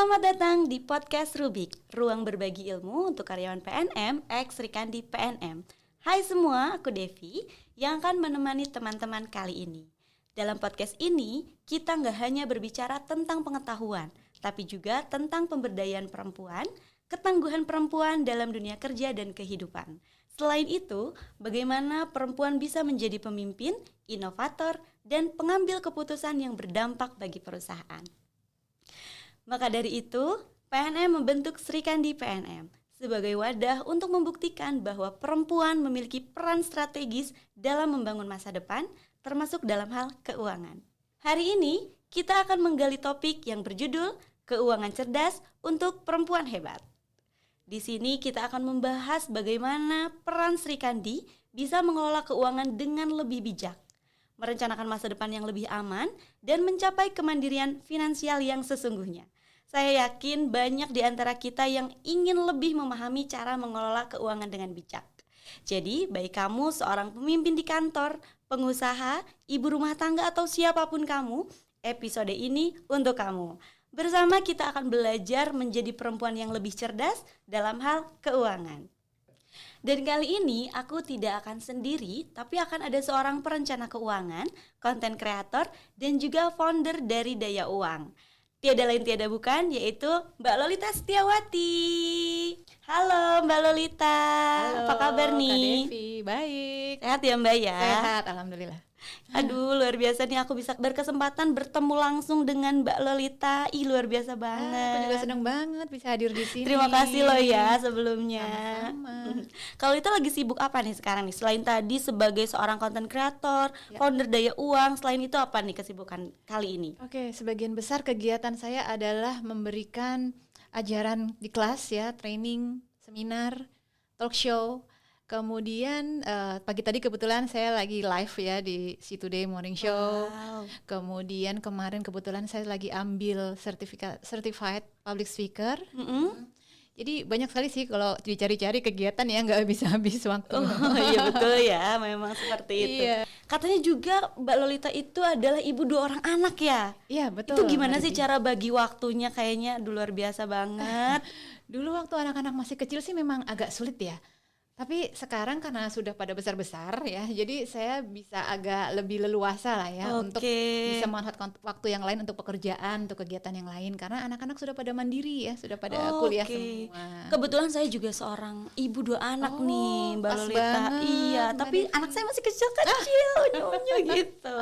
Selamat datang di podcast Rubik, ruang berbagi ilmu untuk karyawan PNM, ex Rikandi PNM. Hai semua, aku Devi yang akan menemani teman-teman kali ini. Dalam podcast ini, kita nggak hanya berbicara tentang pengetahuan, tapi juga tentang pemberdayaan perempuan, ketangguhan perempuan dalam dunia kerja dan kehidupan. Selain itu, bagaimana perempuan bisa menjadi pemimpin, inovator, dan pengambil keputusan yang berdampak bagi perusahaan. Maka dari itu, PNM membentuk Srikandi PNM sebagai wadah untuk membuktikan bahwa perempuan memiliki peran strategis dalam membangun masa depan, termasuk dalam hal keuangan. Hari ini, kita akan menggali topik yang berjudul Keuangan Cerdas untuk Perempuan Hebat. Di sini kita akan membahas bagaimana peran Srikandi bisa mengelola keuangan dengan lebih bijak, merencanakan masa depan yang lebih aman, dan mencapai kemandirian finansial yang sesungguhnya. Saya yakin banyak di antara kita yang ingin lebih memahami cara mengelola keuangan dengan bijak. Jadi, baik kamu seorang pemimpin di kantor, pengusaha, ibu rumah tangga, atau siapapun kamu, episode ini untuk kamu. Bersama kita akan belajar menjadi perempuan yang lebih cerdas dalam hal keuangan. Dan kali ini aku tidak akan sendiri, tapi akan ada seorang perencana keuangan, konten kreator, dan juga founder dari Daya Uang. Tiada lain tiada bukan, yaitu Mbak Lolita Setiawati. Halo Mbak Lolita. Halo, apa kabar nih? Kak Devi, baik. Sehat ya Mbak ya? Sehat, alhamdulillah. Aduh, luar biasa nih aku bisa berkesempatan bertemu langsung dengan Mbak Lolita. Luar biasa banget. Aku juga senang banget bisa hadir di sini. Terima kasih loh ya sebelumnya. Sama-sama. Kalau Lolita lagi sibuk apa nih sekarang nih? Selain tadi sebagai seorang content creator, founder Daya Uang, selain itu apa nih kesibukan kali ini? Oke, sebagian besar kegiatan saya adalah memberikan ajaran di kelas ya, training, seminar, talk show. Kemudian pagi tadi kebetulan saya lagi live ya di C2Day Morning Show. Wow. Kemudian kemarin kebetulan saya lagi ambil certified public speaker. Jadi banyak sekali sih kalau dicari-cari kegiatan ya, nggak habis-habis waktu. Oh iya betul ya, memang seperti itu. Iya. Katanya juga Mbak Lolita itu adalah ibu 2 orang anak ya? Iya betul. Itu gimana Mbak sih Devi. cara bagi waktunya? Kayaknya luar biasa banget. Dulu waktu anak-anak masih kecil sih memang agak sulit ya. Tapi sekarang karena sudah pada besar-besar ya, jadi saya bisa agak lebih leluasa lah ya untuk bisa memanfaatkan waktu yang lain untuk pekerjaan, untuk kegiatan yang lain. Karena anak-anak sudah pada mandiri ya, sudah pada kuliah semua. Kebetulan saya juga seorang ibu 2 anak nih Mbak pas Lolita. banget, Iya, Mbak tapi Devi. anak saya masih kecil-kecil, nyonyo gitu.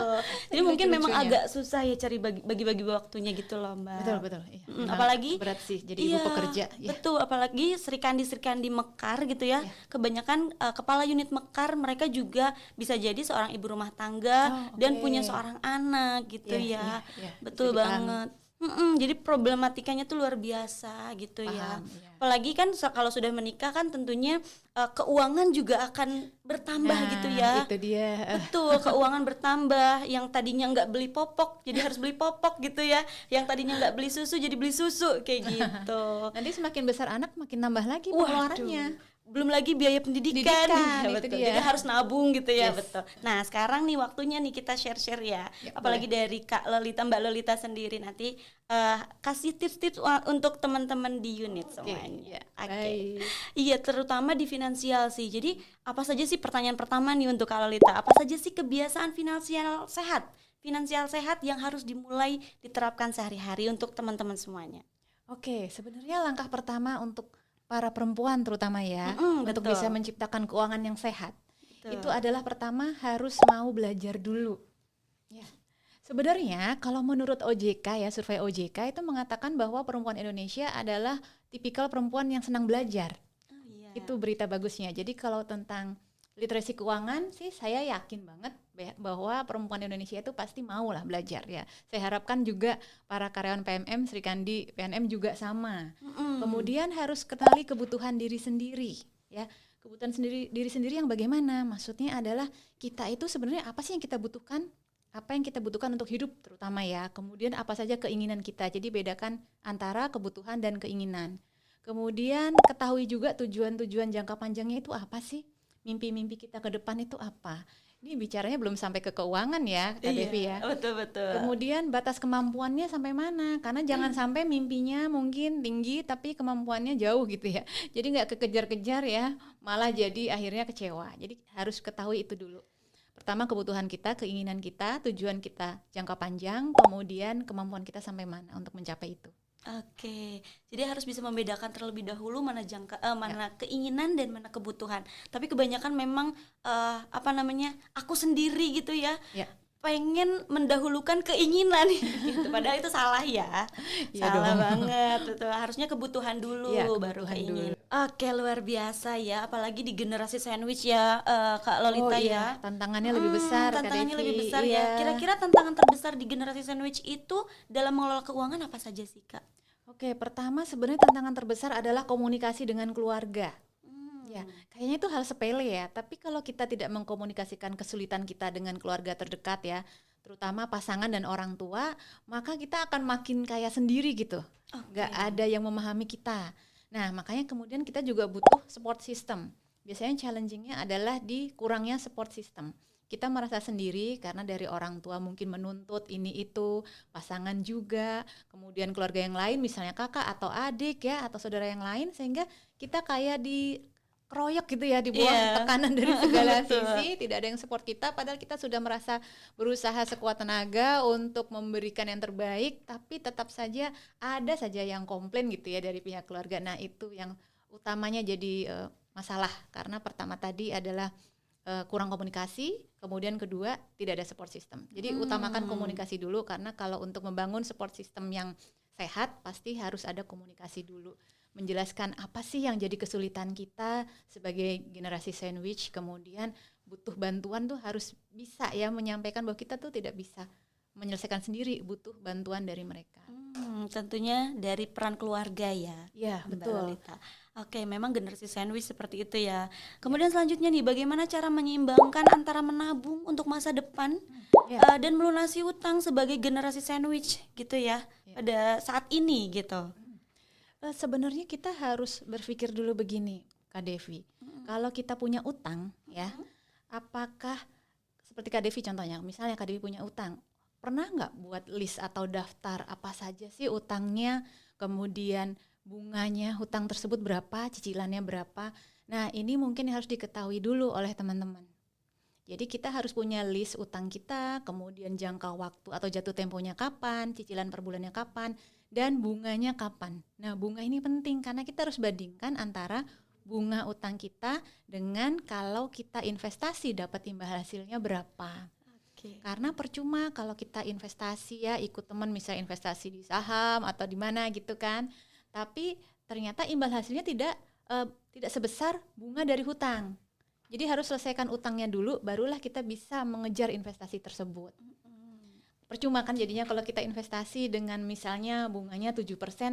Jadi mungkin memang Lucu-lucunya. agak susah ya cari bagi-bagi waktunya gitu loh Mbak. Betul. Iya. Apalagi berat sih jadi ibu pekerja. Ya. Betul, apalagi Srikandi Mekar gitu ya. Kebanyakan kepala unit Mekar mereka juga bisa jadi seorang ibu rumah tangga dan punya seorang anak gitu ya. Betul banget. Jadi problematikanya tuh luar biasa gitu. Paham, ya. ya. Apalagi kan kalau sudah menikah kan tentunya keuangan juga akan bertambah gitu ya. Itu dia. Betul, keuangan bertambah. Yang tadinya nggak beli popok jadi harus beli popok gitu ya. Yang tadinya nggak beli susu jadi beli susu kayak gitu. Nanti semakin besar anak makin nambah lagi Waduh, pengeluarannya. belum lagi biaya pendidikan. Ya, itu betul. dia. Jadi harus nabung gitu ya. Yes. Betul. Nah sekarang nih waktunya nih kita share-share ya. Apalagi dari Kak Lolita, Mbak Lolita sendiri nanti kasih tips-tips untuk teman-teman di unit semuanya. Oke. Iya, terutama di finansial sih. Jadi apa saja sih pertanyaan pertama nih untuk Kak Lolita? Apa saja sih kebiasaan finansial sehat? Finansial sehat yang harus dimulai diterapkan sehari-hari untuk teman-teman semuanya. Oke, sebenarnya langkah pertama untuk para perempuan terutama ya, untuk betul. bisa menciptakan keuangan yang sehat, Betul. itu adalah pertama harus mau belajar dulu. Ya. Sebenarnya kalau menurut OJK ya, survei OJK itu mengatakan bahwa perempuan Indonesia adalah tipikal perempuan yang senang belajar. Oh, iya. Itu berita bagusnya. Jadi kalau tentang literasi keuangan sih saya yakin banget bahwa perempuan Indonesia itu pasti mau lah belajar ya. Saya harapkan juga para karyawan PNM, Srikandi PNM juga sama. Kemudian harus kenali kebutuhan diri sendiri ya. Kebutuhan diri sendiri yang bagaimana? Maksudnya adalah kita itu sebenarnya apa sih yang kita butuhkan? Apa yang kita butuhkan untuk hidup terutama ya. Kemudian apa saja keinginan kita. Jadi bedakan antara kebutuhan dan keinginan. Kemudian ketahui juga tujuan-tujuan jangka panjangnya itu apa sih? Mimpi-mimpi kita ke depan itu apa? Ini bicaranya belum sampai ke keuangan ya, Kak Devi ya. Betul. Kemudian batas kemampuannya sampai mana? Karena jangan sampai mimpinya mungkin tinggi tapi kemampuannya jauh gitu ya. Jadi nggak kekejar-kejar ya, malah jadi akhirnya kecewa. Jadi harus ketahui itu dulu. Pertama kebutuhan kita, keinginan kita, tujuan kita jangka panjang, kemudian kemampuan kita sampai mana untuk mencapai itu. Oke, jadi harus bisa membedakan terlebih dahulu mana mana keinginan dan mana kebutuhan. Tapi kebanyakan memang aku sendiri gitu ya, pengen mendahulukan keinginan gitu. Padahal itu salah ya, salah banget. Betul. Harusnya kebutuhan dulu baru keinginan. Oke, luar biasa ya, apalagi di generasi sandwich ya, Kak Lolita ya. Tantangannya lebih besar. Tantangannya lebih besar ya. Kira-kira tantangan terbesar di generasi sandwich itu dalam mengelola keuangan apa saja sih, Kak? Oke, pertama sebenarnya tantangan terbesar adalah komunikasi dengan keluarga. Ya, kayaknya itu hal sepele ya. Tapi kalau kita tidak mengkomunikasikan kesulitan kita dengan keluarga terdekat ya, terutama pasangan dan orang tua, maka kita akan makin kayak sendiri gitu. Nggak ada yang memahami kita. Nah, makanya kemudian kita juga butuh support system. Biasanya challenging-nya adalah di kurangnya support system. Kita merasa sendiri karena dari orang tua mungkin menuntut ini itu, pasangan juga, kemudian keluarga yang lain misalnya kakak atau adik ya atau saudara yang lain, sehingga kita kayak dikeroyok gitu ya, dibuang tekanan dari segala sisi, tidak ada yang support kita padahal kita sudah merasa berusaha sekuat tenaga untuk memberikan yang terbaik, tapi tetap saja ada saja yang komplain gitu ya dari pihak keluarga. Nah, itu yang utamanya jadi masalah karena pertama tadi adalah kurang komunikasi, kemudian kedua tidak ada support system. Jadi utamakan komunikasi dulu karena kalau untuk membangun support system yang sehat pasti harus ada komunikasi dulu. Menjelaskan apa sih yang jadi kesulitan kita sebagai generasi sandwich, kemudian butuh bantuan tuh harus bisa ya menyampaikan bahwa kita tuh tidak bisa menyelesaikan sendiri, butuh bantuan dari mereka. Tentunya dari peran keluarga ya. Iya, betul. Oke, memang generasi sandwich seperti itu ya. Kemudian selanjutnya nih, bagaimana cara menyeimbangkan antara menabung untuk masa depan dan melunasi utang sebagai generasi sandwich gitu ya pada saat ini gitu. Sebenarnya kita harus berpikir dulu begini, Kak Devi. Kalau kita punya utang ya, apakah seperti Kak Devi contohnya, misalnya Kak Devi punya utang, pernah nggak buat list atau daftar apa saja sih utangnya, kemudian bunganya hutang tersebut berapa, cicilannya berapa. Nah, ini mungkin harus diketahui dulu oleh teman-teman. Jadi kita harus punya list utang kita, kemudian jangka waktu atau jatuh temponya kapan, cicilan per bulannya kapan, dan bunganya kapan. Nah, bunga ini penting karena kita harus bandingkan antara bunga utang kita dengan kalau kita investasi dapat imbal hasilnya berapa. Karena percuma kalau kita investasi ya, ikut teman misalnya investasi di saham atau di mana gitu kan, tapi ternyata imbal hasilnya tidak sebesar bunga dari hutang. Jadi harus selesaikan utangnya dulu, barulah kita bisa mengejar investasi tersebut. Percuma kan jadinya kalau kita investasi dengan misalnya bunganya 7%,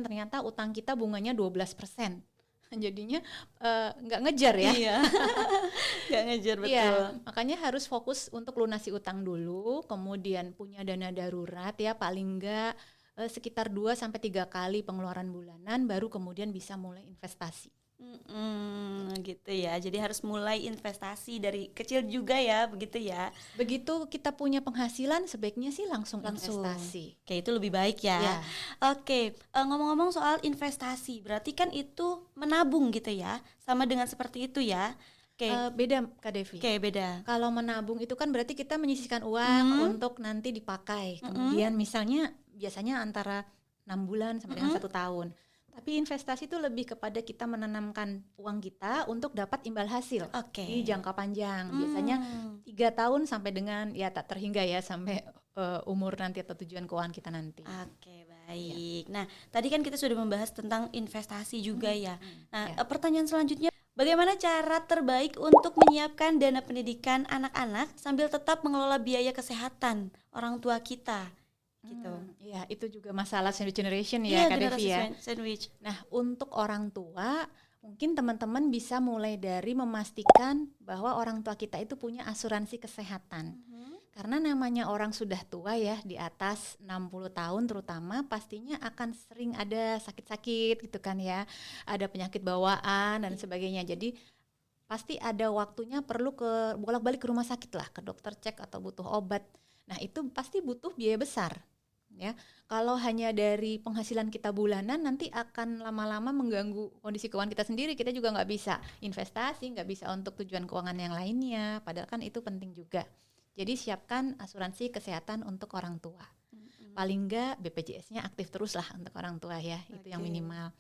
ternyata utang kita bunganya 12%. Jadinya nggak ngejar ya. Iya. Nggak ngejar, betul. Iya, makanya harus fokus untuk lunasi utang dulu, kemudian punya dana darurat ya, paling nggak sekitar 2-3 kali pengeluaran bulanan, baru kemudian bisa mulai investasi. Gitu ya, jadi harus mulai investasi dari kecil juga ya, begitu ya. Begitu kita punya penghasilan, sebaiknya sih langsung investasi. Oke, itu lebih baik ya. Oke, ngomong-ngomong soal investasi, berarti kan itu menabung gitu ya, sama dengan seperti itu ya. Beda Kak Devi. Beda. Kalau menabung itu kan berarti kita menyisihkan uang untuk nanti dipakai. Kemudian misalnya biasanya antara 6 bulan sampai dengan 1 tahun. Tapi investasi itu lebih kepada kita menanamkan uang kita untuk dapat imbal hasil di jangka panjang. Biasanya 3 tahun sampai dengan ya tak terhingga ya sampai umur nanti atau tujuan keuangan kita nanti. Oke, baik. Nah, tadi kan kita sudah membahas tentang investasi juga ya. Nah, pertanyaan selanjutnya, bagaimana cara terbaik untuk menyiapkan dana pendidikan anak-anak sambil tetap mengelola biaya kesehatan orang tua kita? Gitu. Ya, itu juga masalah sandwich generation ya, Kak Devi ya. Sandwich. Nah, untuk orang tua, mungkin teman-teman bisa mulai dari memastikan bahwa orang tua kita itu punya asuransi kesehatan. Karena namanya orang sudah tua ya, di atas 60 tahun terutama, pastinya akan sering ada sakit-sakit gitu kan ya. Ada penyakit bawaan dan sebagainya. Jadi pasti ada waktunya perlu ke bolak-balik ke rumah sakit lah, ke dokter cek atau butuh obat. Nah itu pasti butuh biaya besar ya. Kalau hanya dari penghasilan kita bulanan nanti akan lama-lama mengganggu kondisi keuangan kita sendiri. Kita juga nggak bisa investasi, nggak bisa untuk tujuan keuangan yang lainnya, padahal kan itu penting juga. Jadi siapkan asuransi kesehatan untuk orang tua. Paling nggak BPJS-nya aktif terus lah untuk orang tua ya, itu yang minimal.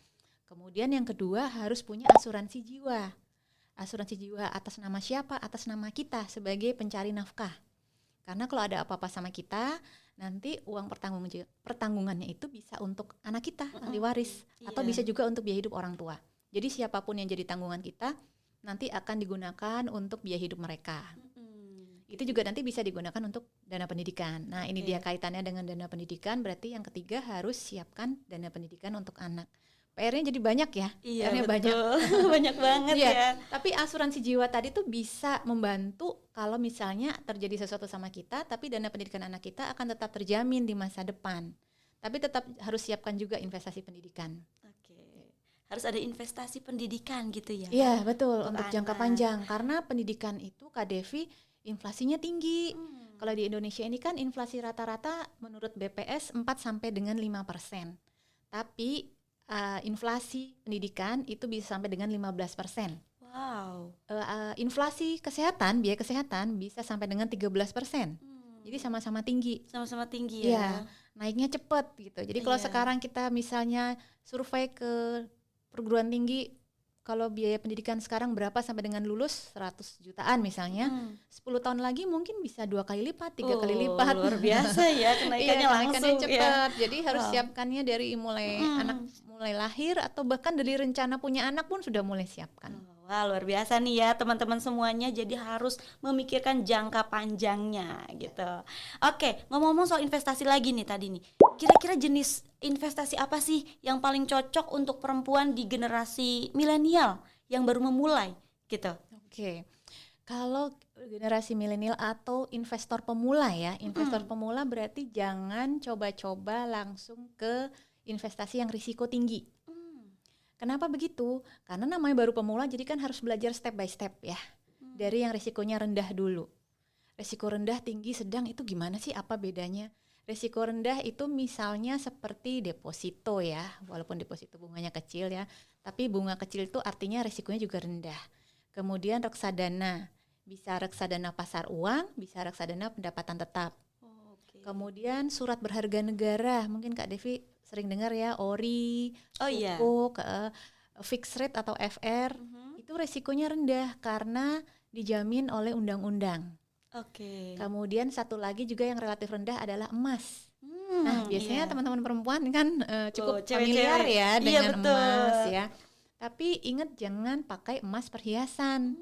Kemudian yang kedua harus punya asuransi jiwa. Asuransi jiwa atas nama siapa? Atas nama kita sebagai pencari nafkah. Karena kalau ada apa-apa sama kita, nanti uang pertanggungannya itu bisa untuk anak kita, ahli waris, atau bisa juga untuk biaya hidup orang tua. Jadi siapapun yang jadi tanggungan kita, nanti akan digunakan untuk biaya hidup mereka. Itu juga nanti bisa digunakan untuk dana pendidikan. Nah ini dia kaitannya dengan dana pendidikan, berarti yang ketiga harus siapkan dana pendidikan untuk anak. PR-nya jadi banyak ya, Iya, PR-nya betul. banyak. Banyak banget ya. Tapi asuransi jiwa tadi tuh bisa membantu kalau misalnya terjadi sesuatu sama kita, tapi dana pendidikan anak kita akan tetap terjamin di masa depan. Tapi tetap harus siapkan juga investasi pendidikan. Harus ada investasi pendidikan gitu ya. Iya betul, untuk anak. jangka panjang. Karena pendidikan itu Kak Devi inflasinya tinggi. Kalau di Indonesia ini kan inflasi rata-rata menurut BPS 4 sampai dengan 5%. Tapi inflasi pendidikan itu bisa sampai dengan 15%. Wow. Inflasi kesehatan, biaya kesehatan bisa sampai dengan 13%. Jadi sama-sama tinggi. Sama-sama tinggi ya. Naiknya cepat gitu. Jadi kalau sekarang kita misalnya survei ke perguruan tinggi, kalau biaya pendidikan sekarang berapa sampai dengan lulus 100 jutaan misalnya, 10 tahun lagi mungkin bisa 2 kali lipat, 3 kali lipat. Luar biasa ya, kenaikannya langsung cepat. Jadi harus siapkannya dari mulai anak mulai lahir atau bahkan dari rencana punya anak pun sudah mulai siapkan. Wah luar biasa nih ya teman-teman semuanya, jadi harus memikirkan jangka panjangnya gitu. Oke, ngomong-ngomong soal investasi lagi nih tadi nih, kira-kira jenis investasi apa sih yang paling cocok untuk perempuan di generasi milenial yang baru memulai gitu? Oke, kalau generasi milenial atau investor pemula ya, investor pemula berarti jangan coba-coba langsung ke investasi yang risiko tinggi. Kenapa begitu? Karena namanya baru pemula, jadi kan harus belajar step by step ya. Dari yang risikonya rendah dulu. Risiko rendah, tinggi, sedang itu gimana sih? Apa bedanya? Risiko rendah itu misalnya seperti deposito ya, walaupun deposito bunganya kecil ya, tapi bunga kecil itu artinya risikonya juga rendah. Kemudian reksadana, bisa reksadana pasar uang, bisa reksadana pendapatan tetap. Kemudian surat berharga negara, mungkin Kak Devi sering dengar ya, ORI, Sukuk, fixed rate atau FR, itu resikonya rendah karena dijamin oleh undang-undang. Kemudian satu lagi juga yang relatif rendah adalah emas. Nah biasanya teman-teman perempuan kan cukup familiar ya dengan emas ya. Tapi ingat jangan pakai emas perhiasan.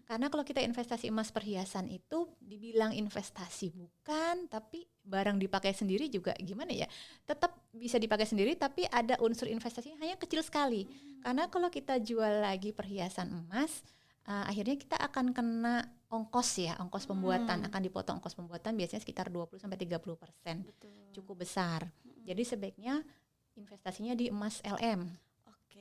Karena kalau kita investasi emas perhiasan itu dibilang investasi bukan, tapi barang dipakai sendiri juga gimana ya, tetap bisa dipakai sendiri tapi ada unsur investasinya hanya kecil sekali. Karena kalau kita jual lagi perhiasan emas, akhirnya kita akan kena ongkos ya, ongkos pembuatan, akan dipotong ongkos pembuatan biasanya sekitar 20-30%. Cukup besar. Jadi sebaiknya investasinya di emas LM.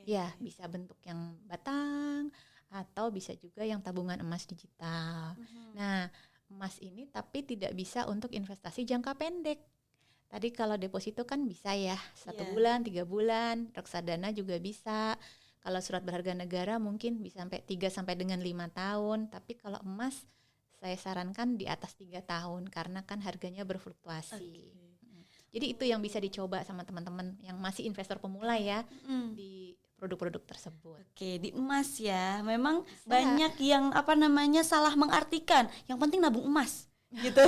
Ya, bisa bentuk yang batang atau bisa juga yang tabungan emas digital. Nah, emas ini tapi tidak bisa untuk investasi jangka pendek. Tadi kalau deposito kan bisa ya, 1 bulan, 3 bulan, reksadana juga bisa. Kalau surat berharga negara mungkin bisa sampai 3 sampai dengan 5 tahun, tapi kalau emas saya sarankan di atas 3 tahun karena kan harganya berfluktuasi. Jadi itu yang bisa dicoba sama teman-teman yang masih investor pemula ya di produk-produk tersebut. Di emas ya. Memang banyak yang salah mengartikan. Yang penting nabung emas gitu.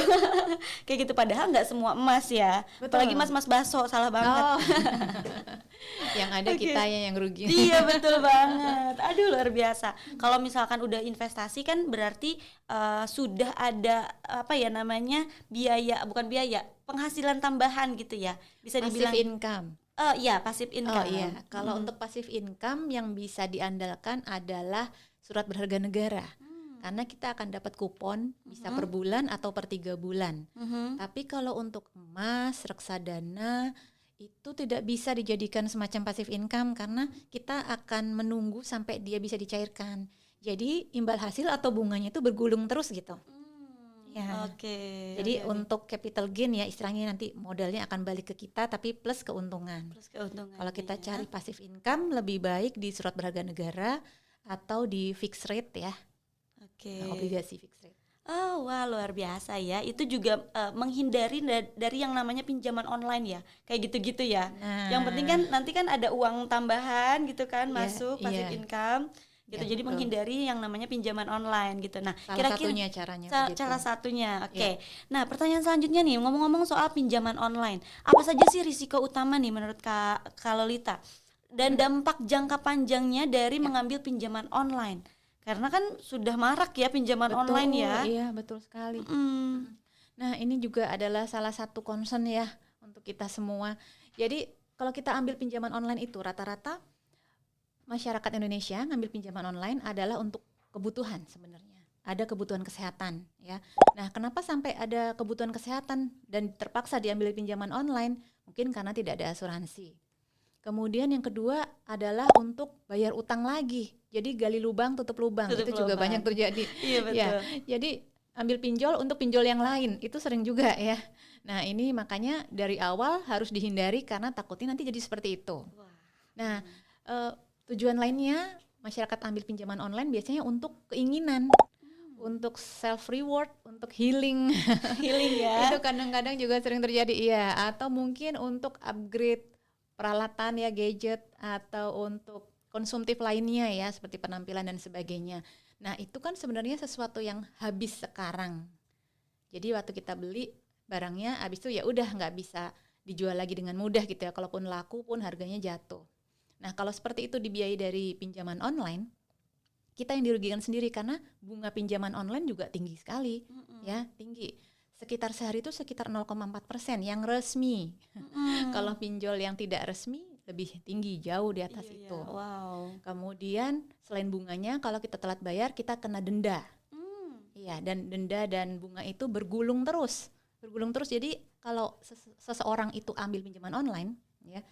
Kayak gitu, padahal nggak semua emas ya. Betul. Apalagi mas baso, salah banget. Yang ada kitanya yang rugi. Iya betul banget. Aduh luar biasa. Kalau misalkan udah investasi kan berarti sudah ada penghasilan tambahan gitu ya. Bisa dibilang passive income. Passive income. Kalau untuk passive income yang bisa diandalkan adalah surat berharga negara. Karena kita akan dapat kupon bisa per bulan atau per 3 bulan. Tapi kalau untuk emas, reksadana itu tidak bisa dijadikan semacam passive income karena kita akan menunggu sampai dia bisa dicairkan. Jadi imbal hasil atau bunganya itu bergulung terus gitu. Ya. Jadi untuk capital gain ya istilahnya nanti modalnya akan balik ke kita tapi plus keuntungan. Kalau kita cari passive income lebih baik di surat berharga negara atau di fixed rate ya. Nah, obligasi fixed rate. Oh wah luar biasa ya. Itu juga menghindari dari yang namanya pinjaman online ya. Kayak gitu-gitu ya. Yang penting kan nanti kan ada uang tambahan gitu kan masuk passive income. Gitu. Jadi betul. Menghindari yang namanya pinjaman online gitu. Nah, salah satunya caranya salah satunya. Oke. Nah, pertanyaan selanjutnya nih, ngomong-ngomong soal pinjaman online. Apa saja sih risiko utama nih menurut Kak Lolita? Dan dampak jangka panjangnya dari mengambil pinjaman online? Karena kan sudah marak ya pinjaman online ya. Iya, betul sekali. Nah, ini juga adalah salah satu concern ya untuk kita semua. Jadi, kalau kita ambil pinjaman online itu rata-rata masyarakat Indonesia ngambil pinjaman online adalah untuk kebutuhan sebenarnya. Ada kebutuhan kesehatan ya. Nah, kenapa sampai ada kebutuhan kesehatan dan terpaksa diambil pinjaman online? Mungkin karena tidak ada asuransi. Kemudian yang kedua adalah untuk bayar utang lagi. Jadi gali lubang tutup lubang. Itu juga banyak terjadi. Iya betul. Ya, jadi ambil pinjol untuk pinjol yang lain itu sering juga ya. Nah, ini makanya dari awal harus dihindari karena takutnya nanti jadi seperti itu. Nah, tujuan lainnya masyarakat ambil pinjaman online biasanya untuk keinginan, untuk self reward, untuk healing, ya. Itu kadang-kadang juga sering terjadi, iya. Atau mungkin untuk upgrade peralatan ya, gadget, atau untuk konsumtif lainnya ya, seperti penampilan dan sebagainya. Nah, itu kan sebenarnya sesuatu yang habis sekarang. Jadi waktu kita beli barangnya, habis itu ya udah nggak bisa dijual lagi dengan mudah gitu ya. Kalaupun laku pun harganya jatuh. Nah, kalau seperti itu dibiayai dari pinjaman online, kita yang dirugikan sendiri karena bunga pinjaman online juga tinggi sekali, ya tinggi. Sekitar sehari itu sekitar 0,4% yang resmi. Kalau pinjol yang tidak resmi lebih tinggi, jauh di atas itu. Wow. Kemudian selain bunganya, kalau kita telat bayar kita kena denda. Iya, dan denda dan bunga itu bergulung terus. Jadi kalau seseorang itu ambil pinjaman online, ya.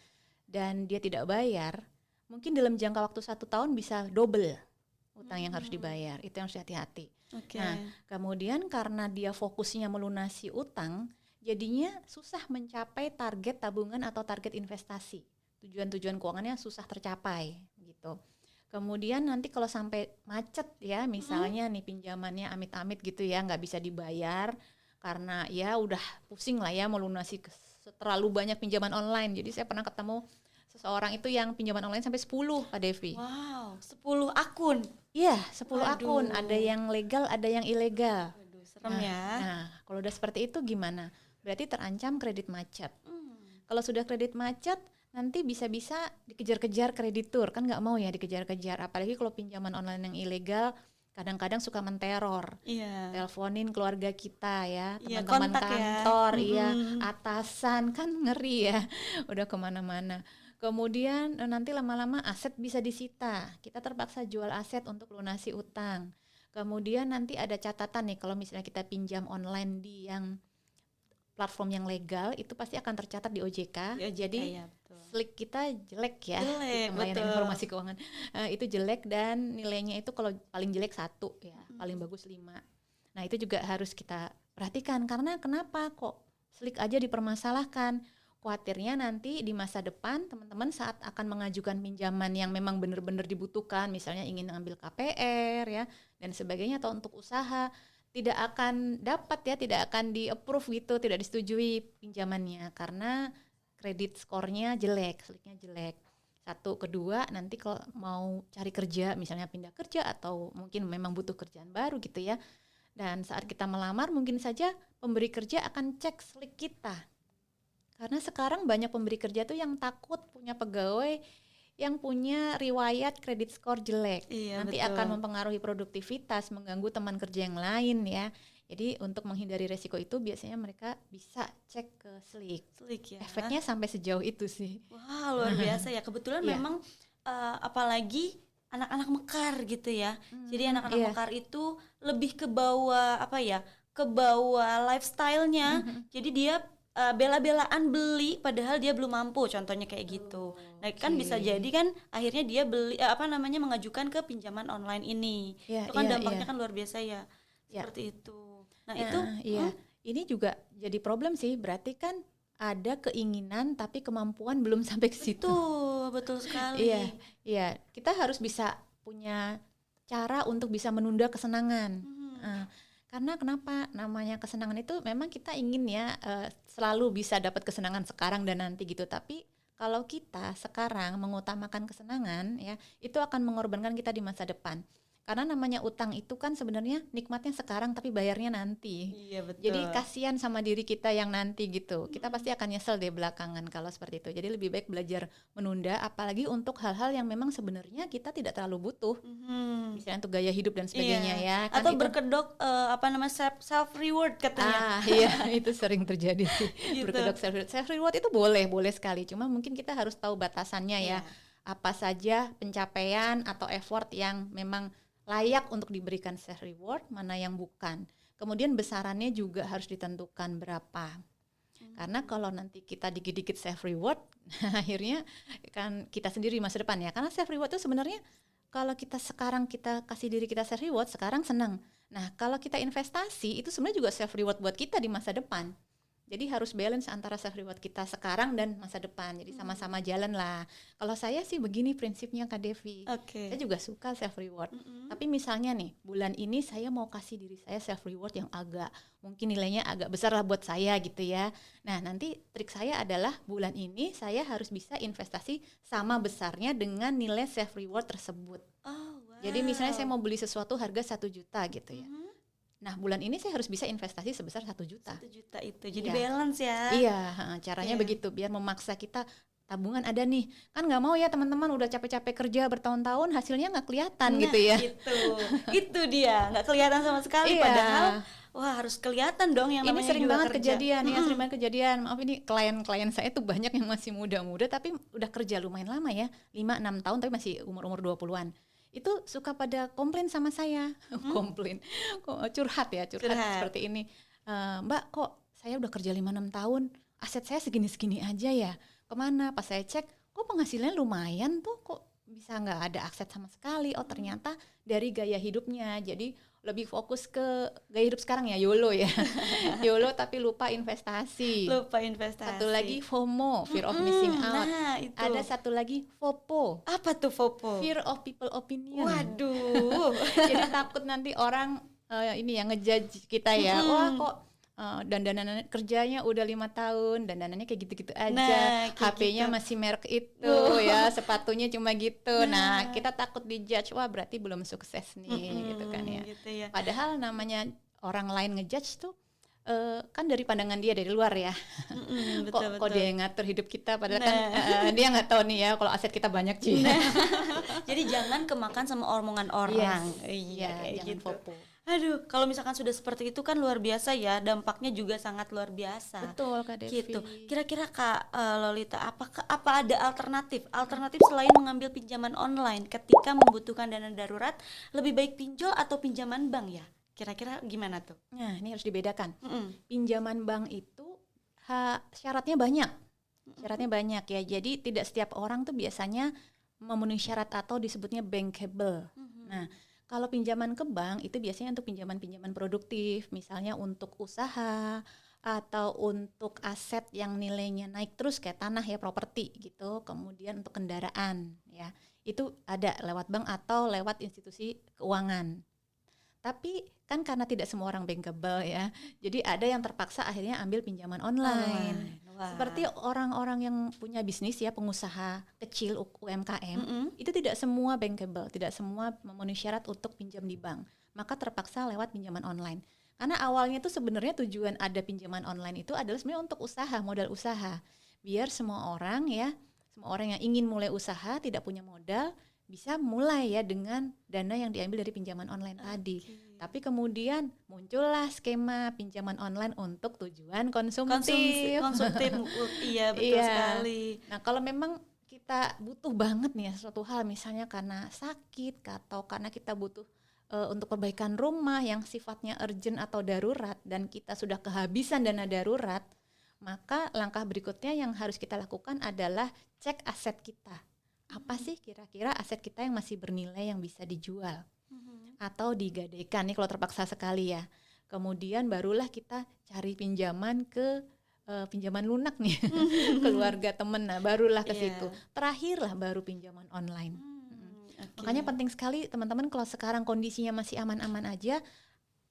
Dan dia tidak bayar, mungkin dalam jangka waktu 1 tahun bisa double utang yang harus dibayar. Itu yang harus hati-hati. Nah, kemudian karena dia fokusnya melunasi utang, jadinya susah mencapai target tabungan atau target investasi. Tujuan-tujuan keuangannya susah tercapai gitu. Kemudian nanti kalau sampai macet ya, misalnya nih pinjamannya amit-amit gitu ya, nggak bisa dibayar karena ya udah pusing lah ya melunasi terlalu banyak pinjaman online. Jadi saya pernah ketemu seseorang itu yang pinjaman online sampai 10, Kak Devi. Wow, 10 akun? Iya, 10 akun. Ada yang legal, ada yang ilegal. Waduh, serem ya. Nah, kalau udah seperti itu gimana? Berarti terancam kredit macet. Kalau sudah kredit macet, nanti bisa-bisa dikejar-kejar kreditur. Kan nggak mau ya dikejar-kejar. Apalagi kalau pinjaman online yang ilegal, kadang-kadang suka menteror. Iya. Teleponin keluarga kita ya, kontak teman-teman kantor, ya. Atasan, kan ngeri ya. Udah kemana-mana. Kemudian nanti lama-lama aset bisa disita. Kita terpaksa jual aset untuk lunasi utang. Kemudian nanti ada catatan nih, kalau misalnya kita pinjam online di yang platform yang legal, itu pasti akan tercatat di OJK. Jadi ya, slik kita jelek ya. Jelek, informasi keuangan. Itu jelek dan nilainya itu kalau paling jelek 1 ya, paling bagus 5. Nah, itu juga harus kita perhatikan karena kenapa kok slik aja dipermasalahkan? Khawatirnya nanti di masa depan teman-teman saat akan mengajukan pinjaman yang memang benar-benar dibutuhkan, misalnya ingin ambil KPR ya dan sebagainya atau untuk usaha, tidak akan dapat ya, tidak akan di-approve gitu, tidak disetujui pinjamannya karena kredit skornya jelek, sliknya jelek. 1, kedua nanti kalau mau cari kerja, misalnya pindah kerja atau mungkin memang butuh kerjaan baru gitu ya. Dan saat kita melamar mungkin saja pemberi kerja akan cek slik kita. Karena sekarang banyak pemberi kerja tuh yang takut punya pegawai yang punya riwayat kredit skor jelek. Nanti akan mempengaruhi produktivitas, mengganggu teman kerja yang lain ya. Jadi untuk menghindari resiko itu biasanya mereka bisa cek ke slik ya. Efeknya sampai sejauh itu sih. Wah, luar biasa ya. Kebetulan memang apalagi anak-anak mekar gitu ya. Jadi anak-anak mekar itu lebih ke bawah ke bawah lifestyle-nya. Jadi dia bela-belaan beli padahal dia belum mampu, contohnya kayak gitu. Nah kan bisa jadi kan akhirnya dia beli mengajukan ke pinjaman online ini. Iya, Itu kan iya, dampaknya iya. kan luar biasa ya. Ya. Seperti itu. Nah itu Nah, iya. Ini juga jadi problem sih. Berarti kan ada keinginan tapi kemampuan belum sampai ke situ. betul Iya, sekali. iya. Kita harus bisa punya cara untuk bisa menunda kesenangan. Mhm. Karena kenapa? Namanya kesenangan itu memang kita ingin ya selalu bisa dapat kesenangan sekarang dan nanti gitu. Tapi kalau kita sekarang mengutamakan kesenangan ya, itu akan mengorbankan kita di masa depan. Karena namanya utang itu kan sebenarnya nikmatnya sekarang tapi bayarnya nanti. Iya betul. Jadi kasihan sama diri kita yang nanti gitu. Kita pasti akan nyesel deh belakangan kalau seperti itu. Jadi lebih baik belajar menunda, apalagi untuk hal-hal yang memang sebenarnya kita tidak terlalu butuh. Misalnya untuk gaya hidup dan sebagainya ya. Kan Atau itu, berkedok self reward katanya. iya itu sering terjadi sih. Gitu. Berkedok self reward itu boleh sekali. Cuma mungkin kita harus tahu batasannya ya. Apa saja pencapaian atau effort yang memang layak untuk diberikan self reward, mana yang bukan. Kemudian besarannya juga harus ditentukan berapa. Karena kalau nanti kita dikit-dikit self reward, akhirnya kan kita sendiri masa depan ya. Karena self reward itu sebenarnya kalau kita sekarang kita kasih diri kita self reward, sekarang senang. Nah, kalau kita investasi itu sebenarnya juga self reward buat kita di masa depan. Jadi harus balance antara self reward kita sekarang dan masa depan. Jadi sama-sama jalan lah. Kalau saya sih begini prinsipnya Kak Devi. Saya juga suka self reward. Tapi misalnya nih, bulan ini saya mau kasih diri saya self reward yang agak mungkin nilainya agak besar lah buat saya gitu ya. Nah, nanti trik saya adalah bulan ini saya harus bisa investasi sama besarnya dengan nilai self reward tersebut. Jadi misalnya saya mau beli sesuatu harga 1 juta gitu ya. Nah, bulan ini saya harus bisa investasi sebesar 1 juta. 1 juta itu. Jadi balance ya. Iya, caranya begitu biar memaksa kita tabungan ada nih. Kan nggak mau ya teman-teman udah capek-capek kerja bertahun-tahun hasilnya nggak kelihatan gitu ya. Itu dia, nggak kelihatan sama sekali padahal harus kelihatan dong yang namanya ini sering juga banget kerja. sering banget kejadian. Maaf ini klien-klien saya tuh banyak yang masih muda-muda tapi udah kerja lumayan lama ya, 5-6 tahun tapi masih umur-umur 20-an. Itu suka pada komplain sama saya, komplain, curhat seperti ini. Mbak kok saya udah kerja 5-6 tahun, aset saya segini-segini aja ya, kemana? Pas saya cek, kok penghasilannya lumayan tuh, kok bisa nggak ada aset sama sekali? Oh ternyata dari gaya hidupnya, jadi lebih fokus ke gaya hidup sekarang ya, YOLO ya. YOLO tapi lupa investasi. Satu lagi FOMO, fear of missing out. Nah, itu. Ada satu lagi FOPO. Apa tuh FOPO? Fear of people opinion. Waduh. Jadi takut nanti orang ini yang ngejudge kita ya. Wah kok dandanan kerjanya udah 5 tahun, dandanannya kayak gitu-gitu aja, HP-nya masih merek itu ya, sepatunya cuma gitu. Nah, kita takut dijudge, wah berarti belum sukses nih gitu kan ya. Gitu ya. Padahal namanya orang lain ngejudge tuh kan dari pandangan dia dari luar ya. Kok dia yang ngatur hidup kita padahal kan dia nggak tahu nih ya kalau aset kita banyak sih. Jadi jangan kemakan sama omongan orang. Iya, jangan gitu. FOPO. Aduh, kalau misalkan sudah seperti itu kan luar biasa ya, dampaknya juga sangat luar biasa. Betul Kak Devi. Gitu. Kira-kira Kak Lolita, apa ada alternatif selain mengambil pinjaman online ketika membutuhkan dana darurat, lebih baik pinjol atau pinjaman bank ya? Kira-kira gimana tuh? Nah, ini harus dibedakan. Pinjaman bank itu syaratnya banyak. Syaratnya banyak ya. Jadi tidak setiap orang tuh biasanya memenuhi syarat atau disebutnya bankable. Nah, kalau pinjaman ke bank itu biasanya untuk pinjaman-pinjaman produktif, misalnya untuk usaha atau untuk aset yang nilainya naik terus kayak tanah ya, properti gitu. Kemudian untuk kendaraan ya. Itu ada lewat bank atau lewat institusi keuangan. Tapi kan karena tidak semua orang bankable ya, jadi ada yang terpaksa akhirnya ambil pinjaman online. Seperti orang-orang yang punya bisnis ya, pengusaha kecil UMKM, itu tidak semua bankable, tidak semua memenuhi syarat untuk pinjam di bank. Maka terpaksa lewat pinjaman online. Karena awalnya itu sebenarnya tujuan ada pinjaman online itu adalah sebenarnya untuk usaha, modal usaha. Biar semua orang yang ingin mulai usaha tidak punya modal, bisa mulai ya dengan dana yang diambil dari pinjaman online tadi. Tapi kemudian muncullah skema pinjaman online untuk tujuan konsumtif. Iya betul sekali. Nah kalau memang kita butuh banget nih ya suatu hal, misalnya karena sakit atau karena kita butuh untuk perbaikan rumah yang sifatnya urgent atau darurat dan kita sudah kehabisan dana darurat, maka langkah berikutnya yang harus kita lakukan adalah cek aset kita. Apa sih kira-kira aset kita yang masih bernilai yang bisa dijual atau digadaikan nih kalau terpaksa sekali ya. Kemudian barulah kita cari pinjaman ke pinjaman lunak nih keluarga temen, nah barulah ke situ. Terakhirlah baru pinjaman online. Makanya penting sekali teman-teman kalau sekarang kondisinya masih aman-aman aja,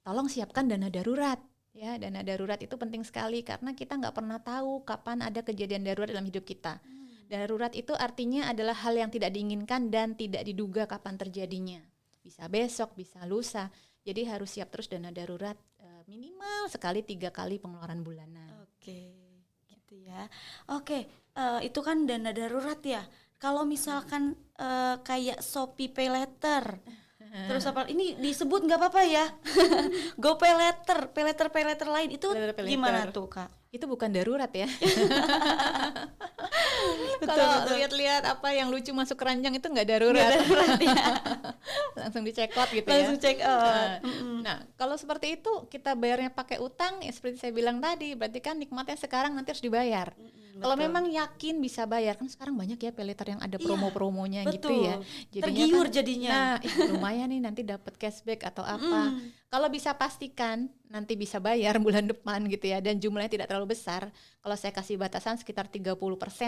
tolong siapkan dana darurat. Ya, dana darurat itu penting sekali karena kita nggak pernah tahu kapan ada kejadian darurat dalam hidup kita. Darurat itu artinya adalah hal yang tidak diinginkan dan tidak diduga kapan terjadinya. Bisa besok, bisa lusa. Jadi harus siap terus dana darurat minimal sekali 3 kali pengeluaran bulanan. Oke, gitu ya. Oke, itu kan dana darurat ya. Kalau misalkan kayak Shopee Pay Later, terus apa ini disebut nggak apa-apa ya? GoPay Later, pay later lain itu gimana tuh Kak? Itu bukan darurat ya. Kalau lihat-lihat apa yang lucu masuk keranjang itu nggak darurat. Ya. Langsung dicekot gitu Langsung ya. check out. Nah, kalau seperti itu kita bayarnya pakai utang, ya seperti saya bilang tadi, berarti kan nikmatnya sekarang nanti harus dibayar. Kalau memang yakin bisa bayar, kan sekarang banyak ya pay later yang ada promo-promonya gitu ya. Jadinya tergiur kan, jadinya. Nah, lumayan nih nanti dapat cashback atau apa. Kalau bisa pastikan nanti bisa bayar bulan depan gitu ya, dan jumlahnya tidak terlalu besar. Kalau saya kasih batasan sekitar 30%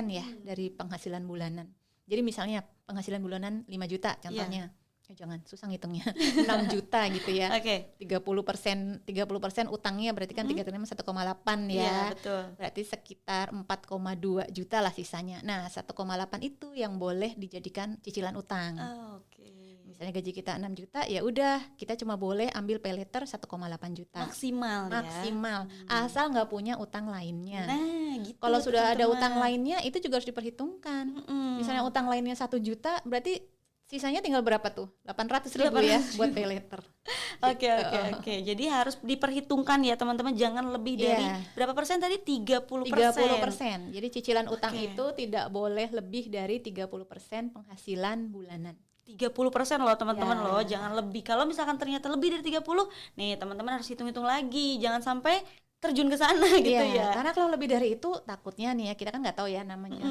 ya dari penghasilan bulanan. Jadi misalnya penghasilan bulanan 5 juta contohnya. Jangan susah ngitungnya. 6 juta gitu ya. Oke. 30% utangnya berarti kan 3 triliun 1,8 ya. Iya, betul. Berarti sekitar 4,2 juta lah sisanya. Nah, 1,8 itu yang boleh dijadikan cicilan utang. Oke. Misalnya gaji kita 6 juta, ya udah kita cuma boleh ambil pay later 1,8 juta. Maksimal. Asal nggak punya utang lainnya. Nah, gitu. Kalau sudah ada utang lainnya itu juga harus diperhitungkan. Misalnya utang lainnya 1 juta, berarti sisanya tinggal berapa tuh? 800.000 ya buat pay later. Oke. Jadi harus diperhitungkan ya teman-teman, jangan lebih dari berapa persen tadi? 30%. 30%. Jadi cicilan utang itu tidak boleh lebih dari 30% penghasilan bulanan. 30% loh teman-teman loh, jangan lebih. Kalau misalkan ternyata lebih dari 30, nih teman-teman harus hitung-hitung lagi, jangan sampai terjun ke sana gitu ya. Karena kalau lebih dari itu takutnya nih ya, kita kan nggak tahu ya namanya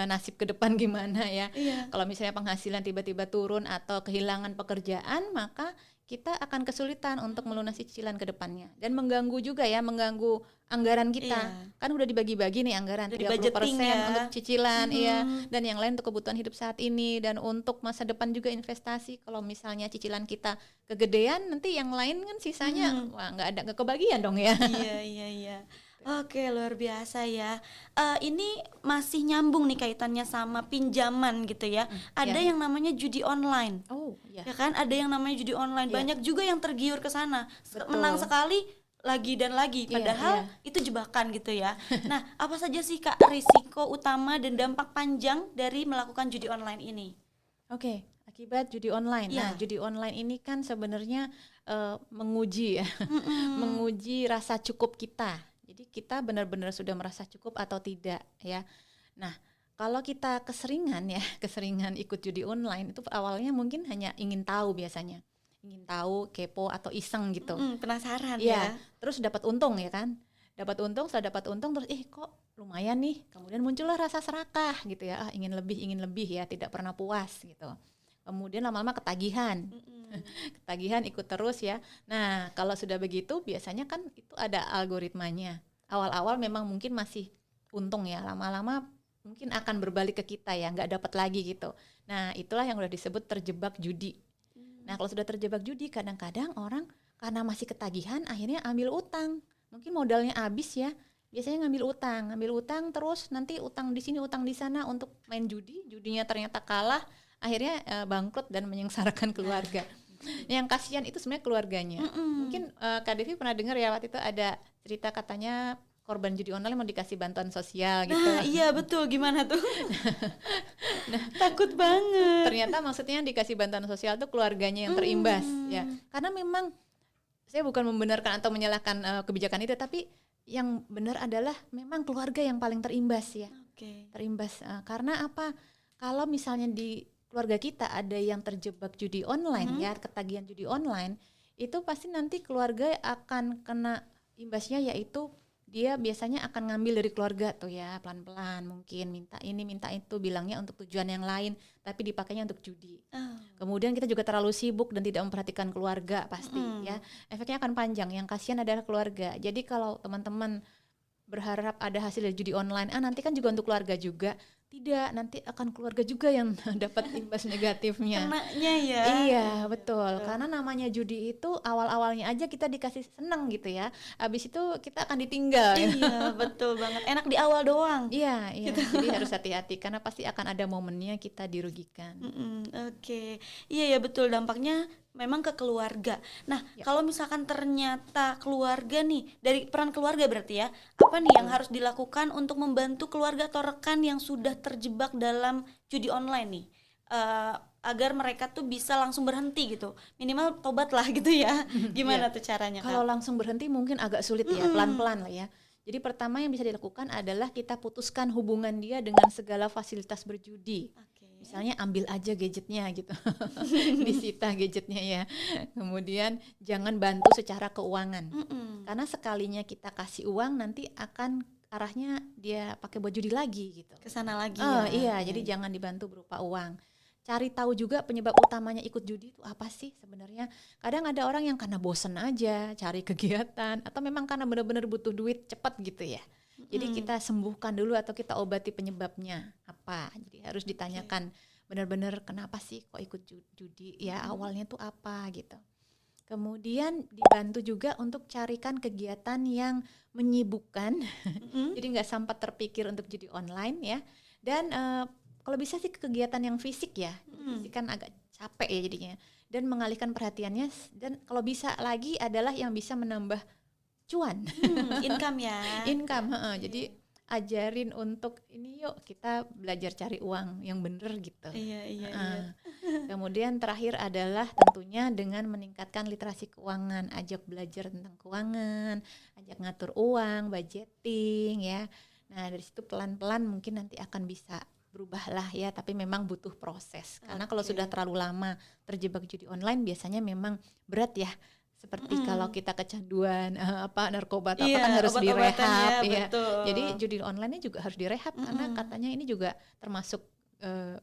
nasib ke depan gimana ya. Kalau misalnya penghasilan tiba-tiba turun atau kehilangan pekerjaan, maka kita akan kesulitan untuk melunasi cicilan ke depannya, dan mengganggu juga ya, mengganggu anggaran kita. Kan udah dibagi-bagi nih anggaran, 30% untuk cicilan dan yang lain untuk kebutuhan hidup saat ini, dan untuk masa depan juga investasi. Kalau misalnya cicilan kita kegedean, nanti yang lain kan sisanya wah nggak kebagian dong ya. Iya. Oke, luar biasa ya. Ini masih nyambung nih kaitannya sama pinjaman gitu ya. Ada yang namanya judi online. Ya kan, ada yang namanya judi online. Banyak juga yang tergiur ke sana. Menang sekali lagi dan lagi, padahal itu jebakan gitu ya. Nah, apa saja sih Kak risiko utama dan dampak panjang dari melakukan judi online ini? Oke, akibat judi online. Nah, judi online ini kan sebenarnya menguji ya, menguji rasa cukup kita. Jadi kita benar-benar sudah merasa cukup atau tidak ya. Nah, kalau kita keseringan ikut judi online, itu awalnya mungkin hanya ingin tahu biasanya. Ingin tahu, kepo atau iseng gitu. Penasaran ya. Terus dapat untung ya kan. Setelah dapat untung terus kok lumayan nih. Kemudian muncullah rasa serakah gitu ya. Ingin lebih ya, tidak pernah puas gitu. Kemudian lama-lama ketagihan. Ketagihan ikut terus ya. Nah, kalau sudah begitu biasanya kan itu ada algoritmanya. Awal-awal memang mungkin masih untung ya, lama-lama mungkin akan berbalik ke kita ya, nggak dapat lagi gitu. Nah, itulah yang udah disebut terjebak judi. Nah, kalau sudah terjebak judi, kadang-kadang orang karena masih ketagihan akhirnya ambil utang. Mungkin modalnya habis ya, biasanya ngambil utang terus nanti utang di sini, utang di sana untuk main judi. Judinya ternyata kalah, akhirnya bangkrut dan menyengsarakan keluarga. Yang kasihan itu sebenarnya keluarganya. Mungkin Kak Devi pernah dengar ya waktu itu ada cerita katanya korban judi online mau dikasih bantuan sosial gitu. Nah, iya betul, gimana tuh? Takut banget. Ternyata maksudnya dikasih bantuan sosial tuh keluarganya yang terimbas ya. Karena memang saya bukan membenarkan atau menyalahkan kebijakan itu, tapi yang benar adalah memang keluarga yang paling terimbas ya. Terimbas karena apa? Kalau misalnya di keluarga kita ada yang terjebak judi online ya, ketagihan judi online, itu pasti nanti keluarga akan kena imbasnya, yaitu dia biasanya akan ngambil dari keluarga tuh ya, pelan-pelan mungkin minta ini minta itu, bilangnya untuk tujuan yang lain tapi dipakainya untuk judi. Kemudian kita juga terlalu sibuk dan tidak memperhatikan keluarga pasti ya, efeknya akan panjang. Yang kasihan adalah keluarga. Jadi kalau teman-teman berharap ada hasil dari judi online, nanti kan juga untuk keluarga juga. Tidak, nanti akan keluarga juga yang dapat imbas negatifnya. Kenanya ya. Iya, betul. Karena namanya judi itu awal-awalnya aja kita dikasih seneng gitu ya. Habis itu kita akan ditinggal. Iya, betul banget. Enak di awal doang. Iya. Jadi harus hati-hati karena pasti akan ada momennya kita dirugikan. Oke. Iya ya, betul, dampaknya memang ke keluarga. Nah, kalau misalkan ternyata keluarga nih, dari peran keluarga berarti ya, apa nih yang harus dilakukan untuk membantu keluarga atau rekan yang sudah terjebak dalam judi online nih, agar mereka tuh bisa langsung berhenti gitu, minimal tobat lah gitu ya. Gimana tuh caranya, Kak? Kalau langsung berhenti mungkin agak sulit ya, pelan-pelan lah ya. Jadi pertama yang bisa dilakukan adalah kita putuskan hubungan dia dengan segala fasilitas berjudi. Misalnya ambil aja gadgetnya gitu, disita gadgetnya ya. Kemudian jangan bantu secara keuangan, karena sekalinya kita kasih uang nanti akan arahnya dia pakai buat judi lagi gitu. Kesana lagi ya. Iya, jadi jangan dibantu berupa uang. Cari tahu juga penyebab utamanya ikut judi itu apa sih sebenarnya. Kadang ada orang yang karena bosen aja cari kegiatan, atau memang karena benar-benar butuh duit cepat gitu ya. Jadi kita sembuhkan dulu atau kita obati penyebabnya apa. Jadi harus ditanyakan benar-benar kenapa sih kok ikut judi ya, awalnya tuh apa gitu. Kemudian dibantu juga untuk carikan kegiatan yang menyibukkan. Jadi nggak sampai terpikir untuk judi online ya. Dan kalau bisa sih kegiatan yang fisik ya. Fisik kan agak capek ya jadinya. Dan mengalihkan perhatiannya, dan kalau bisa lagi adalah yang bisa menambah cuan, income ya. Jadi ajarin untuk ini, yuk kita belajar cari uang yang bener gitu. Iya. Kemudian terakhir adalah tentunya dengan meningkatkan literasi keuangan, ajak belajar tentang keuangan, ajak ngatur uang, budgeting ya. Nah dari situ pelan-pelan mungkin nanti akan bisa berubah lah ya, tapi memang butuh proses. Karena kalau sudah terlalu lama terjebak judi online biasanya memang berat ya. Seperti kalau kita kecanduan narkoba atau apa kan harus direhab ya. Jadi judi online-nya juga harus direhab karena katanya ini juga termasuk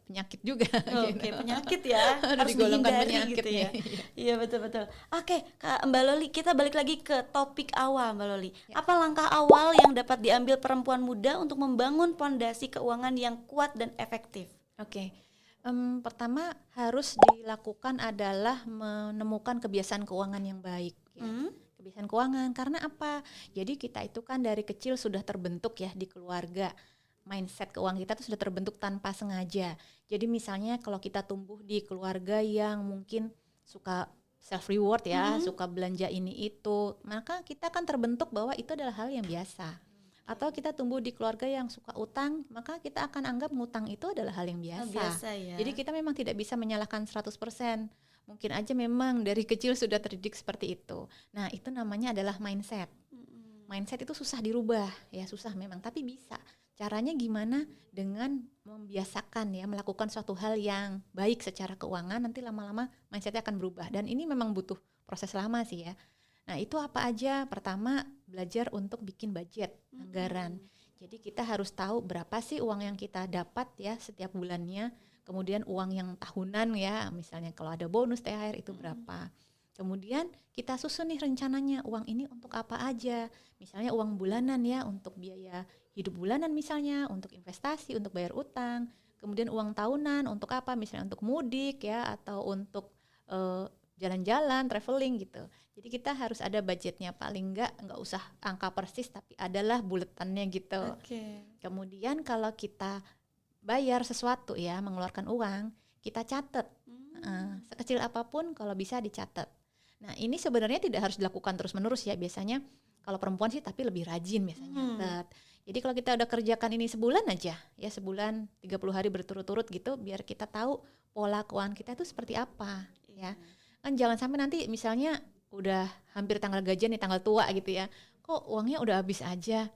penyakit juga. Oke, penyakit ya. Harus dihindari gitu ya. Iya, betul. Oke, Kak Mbak Loli, kita balik lagi ke topik awal, Mbak Loli. Apa langkah awal yang dapat diambil perempuan muda untuk membangun pondasi keuangan yang kuat dan efektif? Oke. Pertama harus dilakukan adalah menemukan kebiasaan keuangan yang baik ya. Kebiasaan keuangan karena apa? Jadi kita itu kan dari kecil sudah terbentuk ya di keluarga. Mindset keuangan kita tuh sudah terbentuk tanpa sengaja. Jadi misalnya kalau kita tumbuh di keluarga yang mungkin suka self reward ya, suka belanja ini itu, maka kita kan terbentuk bahwa itu adalah hal yang biasa. Atau kita tumbuh di keluarga yang suka utang, maka kita akan anggap ngutang itu adalah hal yang biasa. Ya. Jadi kita memang tidak bisa menyalahkan 100%. Mungkin aja memang dari kecil sudah terdidik seperti itu. Nah, itu namanya adalah mindset. Mindset itu susah dirubah, ya susah memang, tapi bisa. Caranya gimana? Dengan membiasakan ya, melakukan suatu hal yang baik secara keuangan, nanti lama-lama mindsetnya akan berubah. Dan ini memang butuh proses lama sih ya. Nah itu apa aja? Pertama belajar untuk bikin budget, anggaran. Jadi kita harus tahu berapa sih uang yang kita dapat ya setiap bulannya. Kemudian uang yang tahunan ya, misalnya kalau ada bonus THR itu berapa. Kemudian kita susun nih rencananya, uang ini untuk apa aja. Misalnya uang bulanan ya untuk biaya hidup bulanan misalnya, untuk investasi, untuk bayar utang. Kemudian uang tahunan untuk apa? Misalnya untuk mudik ya, atau untuk jalan-jalan, traveling gitu. Jadi kita harus ada budgetnya, paling nggak usah angka persis, tapi adalah buletannya gitu. Kemudian kalau kita bayar sesuatu ya, mengeluarkan uang, kita catat. Sekecil apapun kalau bisa dicatat. Nah ini sebenarnya tidak harus dilakukan terus-menerus ya, biasanya kalau perempuan sih tapi lebih rajin biasanya nyatet. Jadi kalau kita udah kerjakan ini sebulan aja, ya sebulan 30 hari berturut-turut gitu, biar kita tahu pola keuangan kita itu seperti apa ya. Kan jangan sampai nanti misalnya udah hampir tanggal gajian nih, tanggal tua gitu ya, kok uangnya udah habis aja.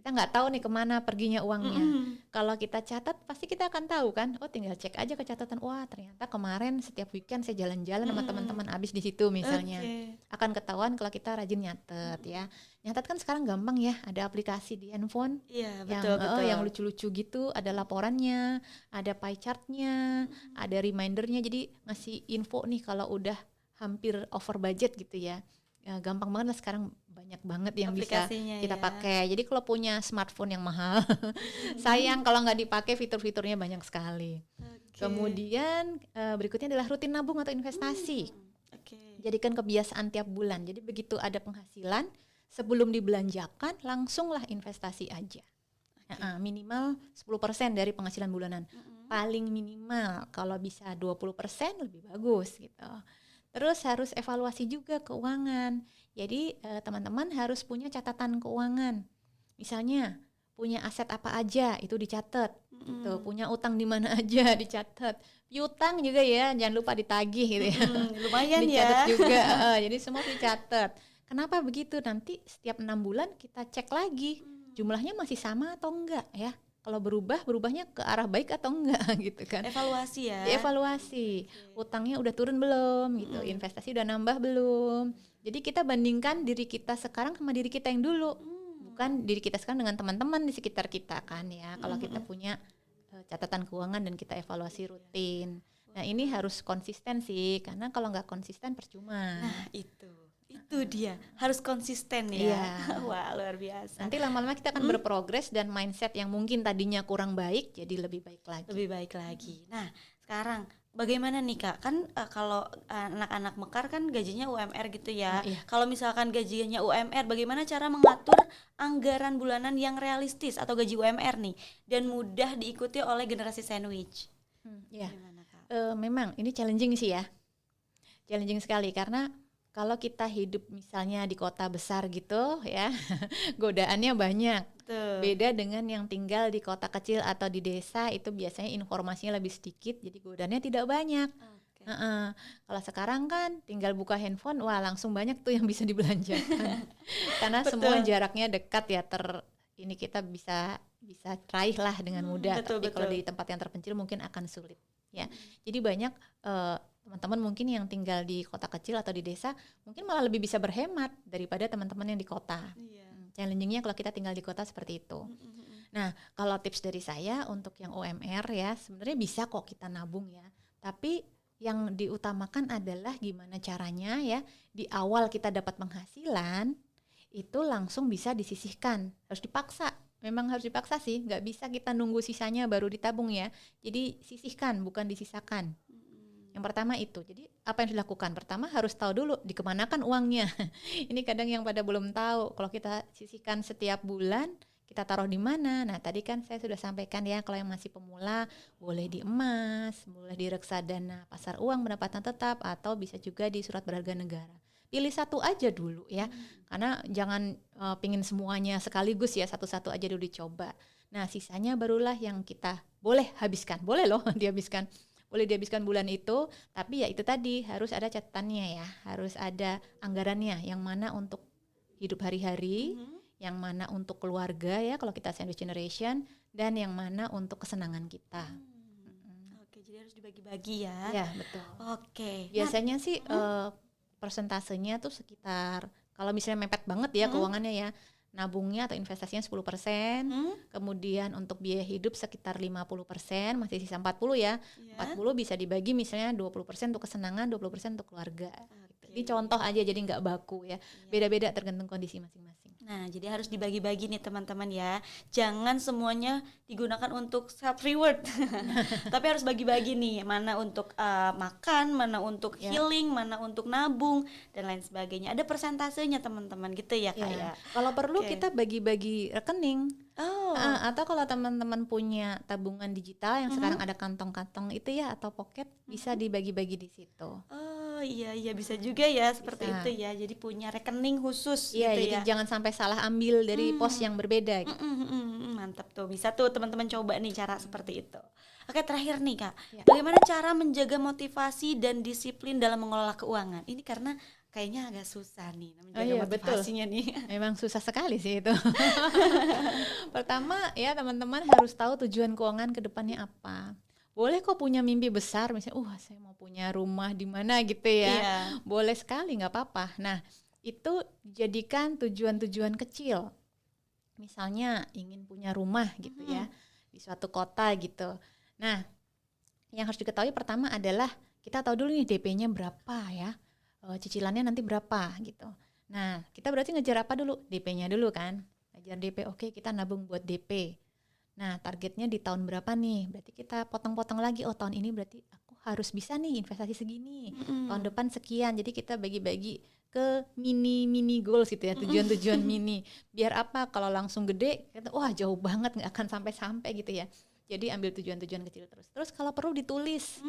kita nggak tahu nih kemana perginya uangnya. Kalau kita catat pasti kita akan tahu kan. Oh, tinggal cek aja ke catatan. Wah, ternyata kemarin setiap weekend saya jalan-jalan sama teman-teman habis di situ misalnya. Akan ketahuan kalau kita rajin nyatet ya. Nyatet kan sekarang gampang ya, ada aplikasi di handphone. Iya, yang betul. yang lucu-lucu gitu, ada laporannya, ada pie chartnya, ada remindernya. Jadi ngasih info nih kalau udah hampir over budget gitu ya. Gampang banget lah sekarang, banyak banget yang bisa kita pakai. Jadi kalau punya smartphone yang mahal, sayang kalau nggak dipakai, fitur-fiturnya banyak sekali. Kemudian berikutnya adalah rutin nabung atau investasi. Jadikan kebiasaan tiap bulan. Jadi begitu ada penghasilan, sebelum dibelanjakan langsunglah investasi aja. Minimal 10% dari penghasilan bulanan. Paling minimal kalau bisa 20% lebih bagus gitu. Terus harus evaluasi juga keuangan. Jadi teman-teman harus punya catatan keuangan. Misalnya punya aset apa aja itu dicatat. Gitu. Punya utang di mana aja dicatat. Piutang juga ya, jangan lupa ditagih gitu ya. Lumayan dicatat ya. juga. Jadi semua dicatat. Kenapa begitu? Nanti setiap 6 bulan kita cek lagi jumlahnya masih sama atau enggak ya. Kalau berubahnya ke arah baik atau enggak gitu kan. Evaluasi ya. Evaluasi. Utangnya udah turun belum gitu. Investasi udah nambah belum. Jadi kita bandingkan diri kita sekarang sama diri kita yang dulu. Bukan diri kita sekarang dengan teman-teman di sekitar kita kan ya. Kalau kita punya catatan keuangan dan kita evaluasi rutin. Nah, ini harus konsisten sih, karena kalau nggak konsisten percuma. Nah, itu dia, harus konsisten ya. Wah, luar biasa. Nanti lama-lama kita akan berprogres dan mindset yang mungkin tadinya kurang baik jadi lebih baik lagi. Nah, sekarang bagaimana nih Kak? Kan kalau anak-anak Mekar kan gajinya UMR gitu ya. Kalau misalkan gajinya UMR, bagaimana cara mengatur anggaran bulanan yang realistis atau gaji UMR nih dan mudah diikuti oleh generasi sandwich? Gimana, Kak? Memang ini challenging sih ya. Challenging sekali karena kalau kita hidup misalnya di kota besar gitu ya, godaannya banyak. Beda dengan yang tinggal di kota kecil atau di desa, itu biasanya informasinya lebih sedikit, jadi godaannya tidak banyak. Kalau sekarang kan tinggal buka handphone, wah langsung banyak tuh yang bisa dibelanjakan. Karena semua jaraknya dekat ya, ini kita bisa raih lah dengan mudah. Tapi kalau di tempat yang terpencil mungkin akan sulit. Ya, jadi banyak teman-teman mungkin yang tinggal di kota kecil atau di desa mungkin malah lebih bisa berhemat daripada teman-teman yang di kota. Challengingnya kalau kita tinggal di kota seperti itu. Nah, kalau tips dari saya untuk yang UMR ya, sebenarnya bisa kok kita nabung ya. Tapi yang diutamakan adalah gimana caranya ya, di awal kita dapat penghasilan itu langsung bisa disisihkan. Harus dipaksa. Memang harus dipaksa sih, nggak bisa kita nunggu sisanya baru ditabung ya. Jadi sisihkan, bukan disisakan. Yang pertama itu, jadi apa yang dilakukan? Pertama harus tahu dulu dikemanakan uangnya. Ini kadang yang pada belum tahu. Kalau kita sisihkan setiap bulan, kita taruh di mana? Nah tadi kan saya sudah sampaikan ya, kalau yang masih pemula boleh di emas, boleh di reksadana pasar uang pendapatan tetap, atau bisa juga di surat berharga negara. Pilih satu aja dulu ya, karena jangan pingin semuanya sekaligus ya, satu-satu aja dulu dicoba. Nah sisanya barulah yang kita boleh habiskan, boleh loh dihabiskan. Boleh dihabiskan bulan itu, tapi ya itu tadi harus ada catatannya ya, harus ada anggarannya, yang mana untuk hidup hari-hari, yang mana untuk keluarga ya kalau kita sandwich generation, dan yang mana untuk kesenangan kita. Oke, jadi harus dibagi-bagi ya. Ya betul. Oke. Biasanya sih persentasenya tuh sekitar, kalau misalnya mepet banget ya keuangannya ya, nabungnya atau investasinya 10%, kemudian untuk biaya hidup sekitar 50%, masih sisa 40 ya. 40 bisa dibagi misalnya 20% untuk kesenangan, 20% untuk keluarga. Ini contoh aja, jadi nggak baku ya. Beda-beda tergantung kondisi masing-masing. Nah, jadi harus dibagi-bagi nih teman-teman ya. Jangan semuanya digunakan untuk self reward. Tapi harus bagi-bagi nih, mana untuk makan, mana untuk healing, mana untuk nabung dan lain sebagainya. Ada persentasenya teman-teman gitu ya Kak ya. Kalau perlu kita bagi-bagi rekening. Atau kalau teman-teman punya tabungan digital yang sekarang ada kantong-kantong itu ya, atau pocket, bisa dibagi-bagi di situ. Iya bisa juga ya seperti itu ya. Jadi punya rekening khusus gitu jadi ya. jangan sampai salah ambil dari pos yang berbeda gitu. Mantap tuh, bisa tuh teman-teman coba nih cara seperti itu. Oke, terakhir nih Kak, bagaimana cara menjaga motivasi dan disiplin dalam mengelola keuangan? Ini karena kayaknya agak susah nih menjaga Oh iya, motivasinya nih. Memang susah sekali sih itu. Pertama ya teman-teman harus tahu tujuan keuangan ke depannya apa. Boleh kok punya mimpi besar, misalnya, saya mau punya rumah di mana gitu ya. Iya. Boleh sekali, nggak apa-apa. Nah, itu jadikan tujuan-tujuan kecil. Misalnya ingin punya rumah gitu ya, di suatu kota gitu. Nah, yang harus diketahui pertama adalah kita tahu dulu nih DP-nya berapa ya, cicilannya nanti berapa gitu. Nah, kita berarti ngejar apa dulu? DP-nya dulu kan. Ngejar DP, oke kita nabung buat DP. Nah, targetnya di tahun berapa nih? Berarti kita potong-potong lagi, tahun ini berarti aku harus bisa nih investasi segini. Tahun depan sekian. Jadi kita bagi-bagi ke mini goals gitu ya, tujuan-tujuan mini. Biar apa? Kalau langsung gede, kita wah jauh banget, nggak akan sampai-sampai gitu ya. Jadi ambil tujuan-tujuan kecil terus. Terus kalau perlu ditulis.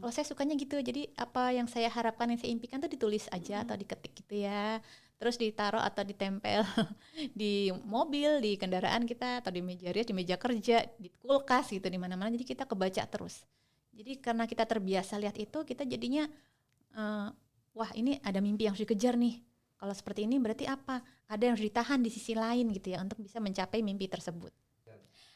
Kalau saya sukanya gitu. Jadi apa yang saya harapkan, yang saya impikan tuh ditulis aja atau diketik gitu ya. Terus ditaruh atau ditempel di mobil, di kendaraan kita, atau di meja rias, di meja kerja, di kulkas gitu, di mana-mana. Jadi kita kebaca terus. Jadi karena kita terbiasa lihat itu, kita jadinya wah ini ada mimpi yang harus dikejar nih. Kalau seperti ini berarti apa? Ada yang harus ditahan di sisi lain gitu ya untuk bisa mencapai mimpi tersebut.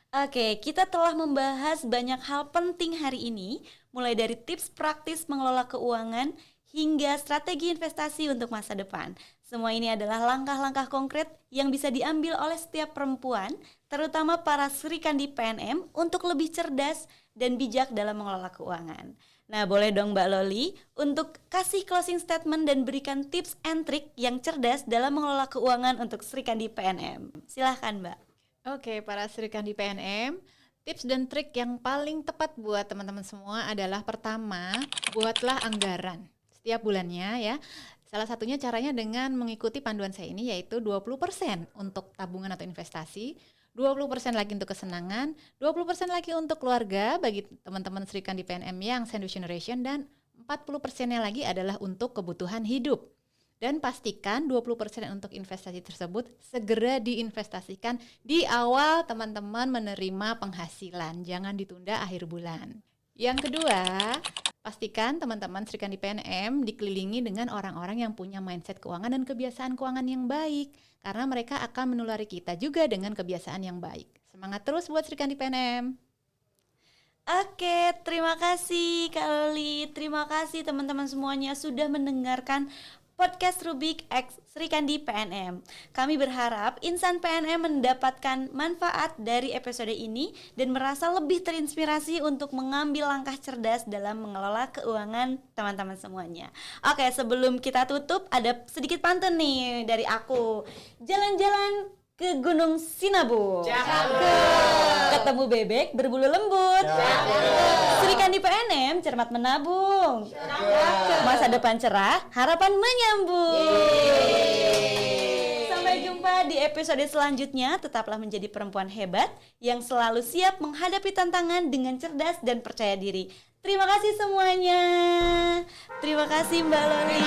Oke, kita telah membahas banyak hal penting hari ini, mulai dari tips praktis mengelola keuangan hingga strategi investasi untuk masa depan. Semua ini adalah langkah-langkah konkret yang bisa diambil oleh setiap perempuan, terutama para Srikandi PNM, untuk lebih cerdas dan bijak dalam mengelola keuangan. Nah, boleh dong Mbak Loli untuk kasih closing statement dan berikan tips and trik yang cerdas dalam mengelola keuangan untuk Srikandi PNM. Silahkan Mbak. Oke, para Srikandi PNM, tips dan trik yang paling tepat buat teman-teman semua adalah pertama, buatlah anggaran setiap bulannya ya. Salah satunya caranya dengan mengikuti panduan saya ini, yaitu 20% untuk tabungan atau investasi, 20% lagi untuk kesenangan, 20% lagi untuk keluarga bagi teman-teman Srikandi PNM yang sandwich generation, dan 40%-nya lagi adalah untuk kebutuhan hidup. Dan pastikan 20% untuk investasi tersebut segera diinvestasikan di awal teman-teman menerima penghasilan. Jangan ditunda akhir bulan. Yang kedua, pastikan teman-teman Srikandi PNM dikelilingi dengan orang-orang yang punya mindset keuangan dan kebiasaan keuangan yang baik. Karena mereka akan menulari kita juga dengan kebiasaan yang baik. Semangat terus buat Srikandi PNM. Oke, terima kasih Kak Loli. Terima kasih teman-teman semuanya sudah mendengarkan Podcast Rubik X Srikandi PNM. Kami berharap insan PNM mendapatkan manfaat dari episode ini dan merasa lebih terinspirasi untuk mengambil langkah cerdas dalam mengelola keuangan teman-teman semuanya. Oke, sebelum kita tutup ada sedikit pantun nih dari aku. Jalan-jalan ke Gunung Sinabung. Ketemu bebek berbulu lembut. Srikandi PNM cermat menabung. Masa depan cerah, harapan menyambung. Sampai jumpa di episode selanjutnya. Tetaplah menjadi perempuan hebat yang selalu siap menghadapi tantangan dengan cerdas dan percaya diri. Terima kasih semuanya. Terima kasih Mbak Loli.